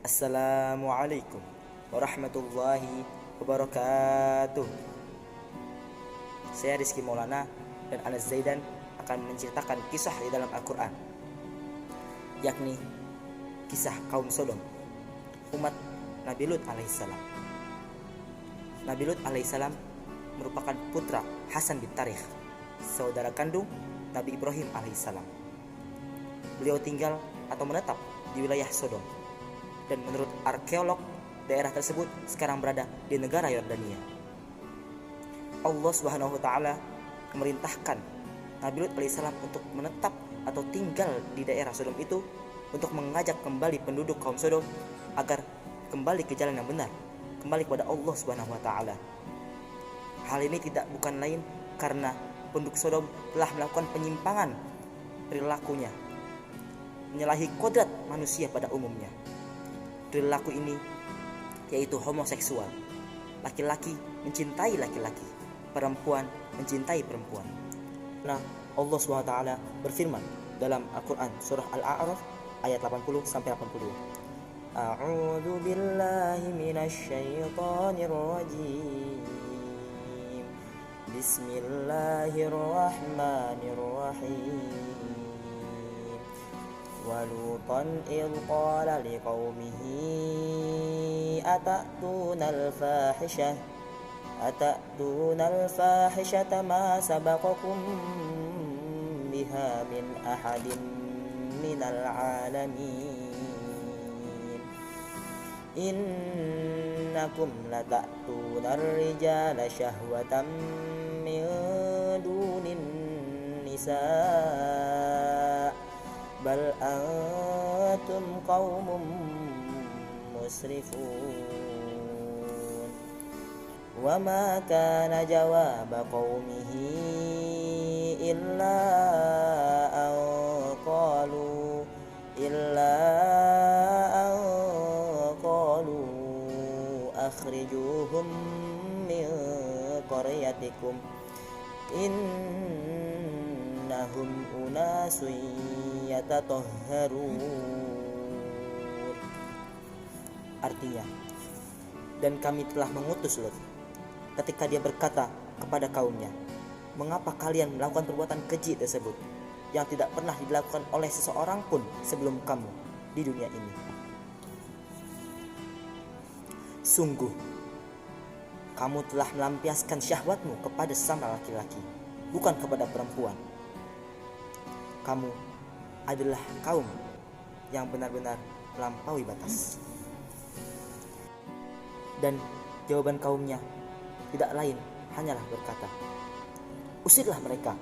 Assalamualaikum warahmatullahi wabarakatuh. Saya Rizky Maulana dan Anas Zaidan akan menceritakan kisah di dalam Al-Quran, yakni kisah kaum Sodom, umat Nabi Lut alaihissalam. Nabi Lut alaihissalam merupakan putra Hasan bin Tarikh, saudara kandung Nabi Ibrahim alaihissalam. Beliau tinggal atau menetap di wilayah Sodom, dan menurut arkeolog, daerah tersebut sekarang berada di negara Yordania. Allah Subhanahu wa taala memerintahkan Nabi Lut alaihissalam untuk menetap atau tinggal di daerah Sodom itu untuk mengajak kembali penduduk kaum Sodom agar kembali ke jalan yang benar, kembali kepada Allah Subhanahu wa taala. Hal ini bukan lain karena penduduk Sodom telah melakukan penyimpangan perilakunya, menyalahi kodrat manusia pada umumnya. Perilaku ini yaitu homoseksual. Laki-laki mencintai laki-laki, perempuan mencintai perempuan. Nah, Allah SWT berfirman dalam Al-Quran surah Al-A'raf ayat 80 sampai 82. A'udzu billahi minasy syaithanir rajim. Bismillahirrahmanirrahim. ولوطا إذ قال لقومه أتأتون الفاحشة ما سبقكم بها من أحد من العالمين إنكم لتأتون الرجال شهوة من دون النساء bal antum qaumun musrifun. Wa ma kana jawaba qaumihi illa an qalu akhrijuhum min qaryatikum innahum unasun yatatahharun. Artinya, dan kami telah mengutus Lut ketika dia berkata kepada kaumnya, mengapa kalian melakukan perbuatan keji tersebut yang tidak pernah dilakukan oleh seseorang pun sebelum kamu di dunia ini? Sungguh kamu telah melampiaskan syahwatmu kepada sesama laki-laki, bukan kepada perempuan. Kamu adalah kaum yang benar-benar melampaui batas. Dan jawaban kaumnya tidak lain hanyalah berkata, usirlah mereka,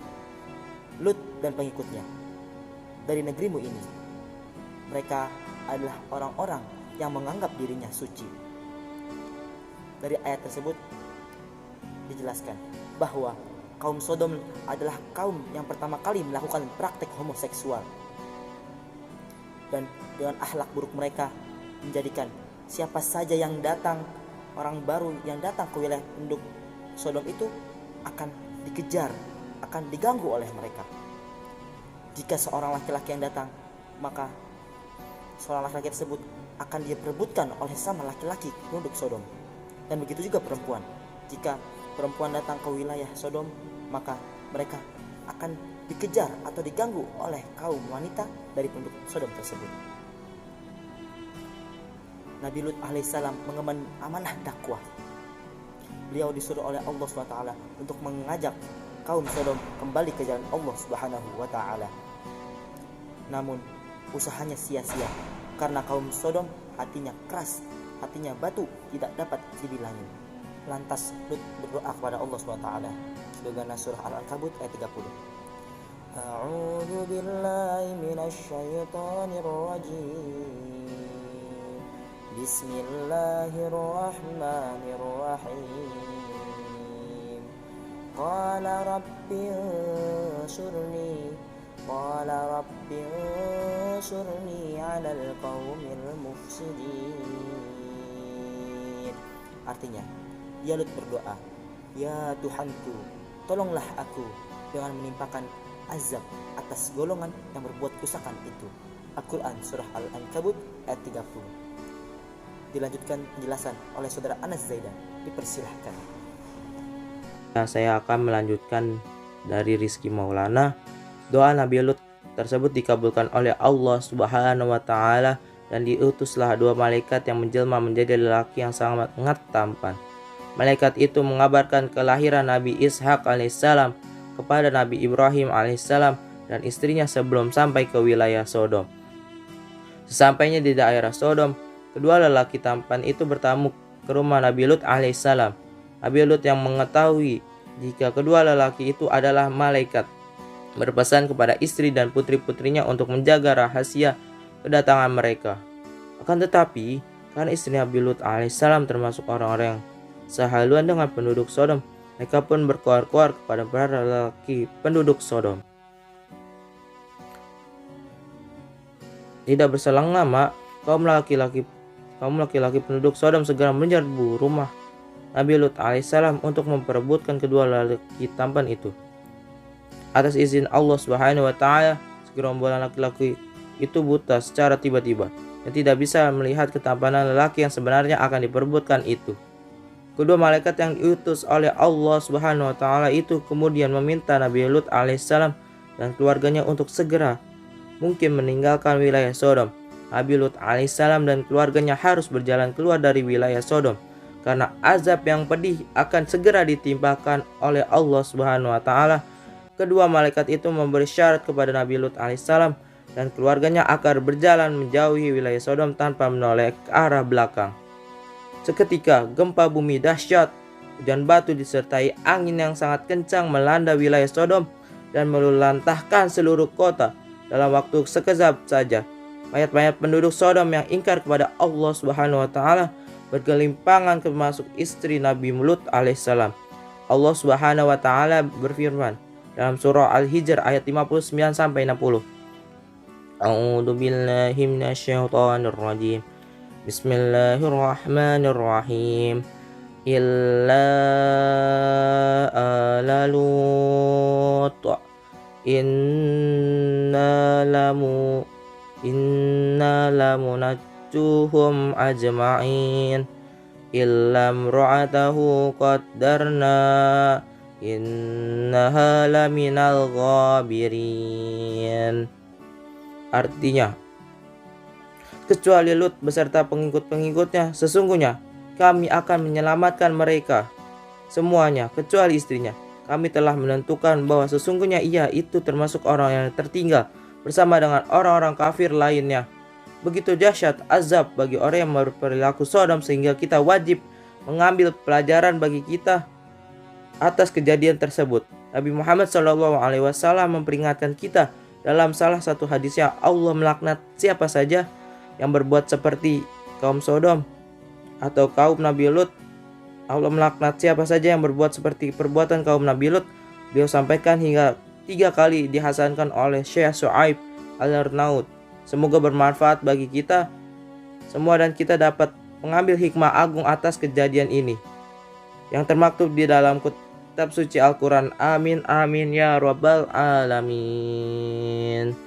Lut dan pengikutnya, dari negerimu ini. Mereka adalah orang-orang yang menganggap dirinya suci. Dari ayat tersebut dijelaskan bahwa kaum Sodom adalah kaum yang pertama kali melakukan praktek homoseksual. Dan dengan akhlak buruk mereka menjadikan siapa saja yang datang, orang baru yang datang ke wilayah penduduk Sodom itu akan dikejar, akan diganggu oleh mereka. Jika seorang laki-laki yang datang, maka seorang laki-laki tersebut akan diperebutkan oleh sama laki-laki penduduk Sodom. Dan begitu juga perempuan. Jika perempuan datang ke wilayah Sodom, maka mereka akan dikejar atau diganggu oleh kaum wanita dari penduduk Sodom tersebut. Nabi Lut alaihissalam mengemban amanah dakwah. Beliau disuruh oleh Allah SWT untuk mengajak kaum Sodom kembali ke jalan Allah Subhanahu wa taala. Namun usahanya sia-sia karena kaum Sodom hatinya keras, hatinya batu, tidak dapat dibilangin. Lantas Lut berdoa kepada Allah SWT sebagaimana surah Al-Ankabut ayat 30. A'udzu billahi minasy syaithanir rajim. Bismillahirrahmanirrahim. Qala rabbi ansurni 'alal qaumil mufsidin. Artinya, ya Lut berdoa, ya Tuhanku, tolonglah aku dengan menimpakan azab atas golongan yang berbuat kerusakan itu. Al-Quran surah Al-Ankabut ayat 30. Dilanjutkan penjelasan oleh saudara Anas Zaidan. Dipersilahkan. Saya akan melanjutkan dari Rizky Maulana. Doa Nabi Lut tersebut dikabulkan oleh Allah Subhanahu wa Ta'ala, dan diutuslah 2 malaikat yang menjelma menjadi lelaki yang sangat tampan. Malaikat itu mengabarkan kelahiran Nabi Ishak alaihissalam kepada Nabi Ibrahim alaihissalam dan istrinya sebelum sampai ke wilayah Sodom. Sesampainya di daerah Sodom, kedua lelaki tampan itu bertamu ke rumah Nabi Lut alaihissalam. Nabi Lut yang mengetahui jika kedua lelaki itu adalah malaikat, berpesan kepada istri dan putri-putrinya untuk menjaga rahasia kedatangan mereka. Akan tetapi, karena istri Nabi Lut alaihissalam termasuk orang-orang yang sehaluan dengan penduduk Sodom, mereka pun berkoar-koar kepada para lelaki penduduk Sodom. Tidak berselang lama, kaum laki-laki penduduk Sodom segera menyerbu rumah Nabi Lut alaihissalam untuk memperebutkan kedua lelaki tampan itu. Atas izin Allah Subhanahu wa Ta'ala, segerombolan laki-laki itu buta secara tiba-tiba dan tidak bisa melihat ketampanan lelaki yang sebenarnya akan diperebutkan itu. Kedua malaikat yang diutus oleh Allah Subhanahu wa Ta'ala itu kemudian meminta Nabi Lut alaihissalam dan keluarganya untuk segera mungkin meninggalkan wilayah Sodom. Nabi Lut alaihissalam dan keluarganya harus berjalan keluar dari wilayah Sodom karena azab yang pedih akan segera ditimpakan oleh Allah Subhanahu wa Ta'ala. Kedua malaikat itu memberi syarat kepada Nabi Lut alaihissalam dan keluarganya agar berjalan menjauhi wilayah Sodom tanpa menoleh ke arah belakang. Seketika gempa bumi dahsyat, hujan batu disertai angin yang sangat kencang melanda wilayah Sodom dan meluluhlantahkan seluruh kota. Dalam waktu sekejap saja, mayat-mayat penduduk Sodom yang ingkar kepada Allah Subhanahu wa Ta'ala bergelimpangan termasuk istri Nabi Lut alaihissalam. Allah Subhanahu wa Ta'ala berfirman dalam surah Al-Hijr ayat 59 sampai 60. A'udzu billahi minasyaitonir rajim. Bismillahirrahmanirrahim. Illa ala Lut inna lamunajjuhum ajma'in illa imra'atahu qaddarna innaha laminal ghabirin. Artinya, kecuali Lut beserta pengikut-pengikutnya, sesungguhnya kami akan menyelamatkan mereka semuanya kecuali istrinya. Kami telah menentukan bahwa sesungguhnya ia itu termasuk orang yang tertinggal bersama dengan orang-orang kafir lainnya. Begitu dahsyat azab bagi orang yang berperilaku Sodom sehingga kita wajib mengambil pelajaran bagi kita atas kejadian tersebut. Nabi Muhammad SAW memperingatkan kita dalam salah satu hadisnya, Allah melaknat siapa saja yang berbuat seperti kaum Sodom atau kaum Nabi Lut. Allah melaknat siapa saja yang berbuat seperti perbuatan kaum Nabi Lut. Beliau sampaikan hingga 3 kali dihasankan oleh Syekh Shu'aib Al-Arnaud. Semoga bermanfaat bagi kita semua dan kita dapat mengambil hikmah agung atas kejadian ini yang termaktub di dalam kitab suci Al-Quran. Amin amin ya rabbal alamin.